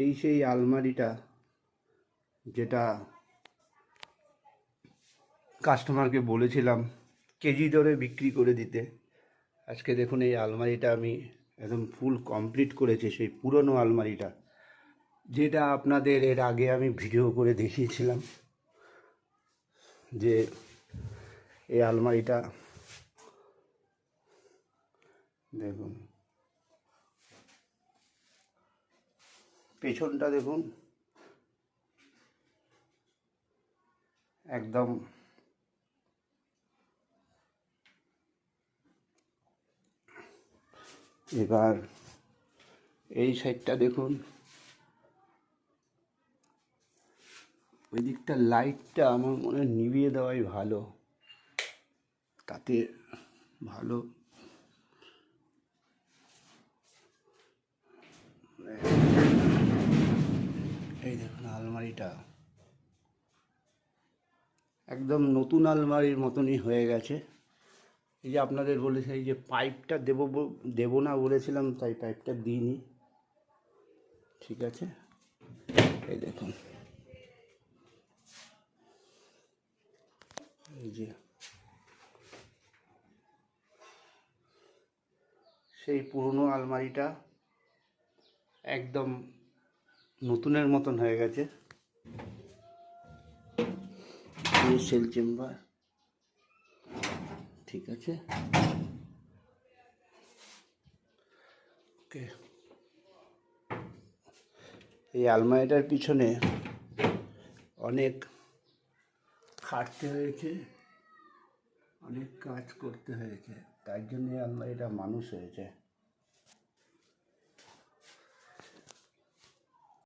এই সেই আলমারিটা যেটা কাস্টমারকে বলেছিলাম কেজি দরে বিক্রি করে দিতে। আজকে দেখুন এই আলমারিটা আমি একদম ফুল কমপ্লিট করেছি, সেই পুরনো আলমারিটা যেটা আপনাদের এর আগে আমি ভিডিও করে দেখিয়েছিলাম যে এই আলমারিটা দেখুন, পেছনটা দেখুন একদম এবার এই সাইডটা দেখুন, ওই দিকটা লাইটটা আমার মনে হয় নিভিয়ে দেওয়াই ভালো, তাতে ভালো। এই দেখুন আলমারিটা একদম নতুন আলমারির মতনই হয়ে গেছে। এই যে আপনাদের বলেছে এই যে পাইপটা দেবো না বলেছিলাম, তাই পাইপটা দিইনি। ঠিক আছে, এই দেখুন এই যে সেই পুরনো আলমারিটা একদম নতুনের মতন হয়ে গেছে। সেল চেম্বার, ঠিক আছে, ওকে। এই আলমারিটার পিছনে অনেক খাটতে হয়েছে, অনেক কাজ করতে হয়েছে, তার জন্য আলমারিটা মানুষ হয়েছে।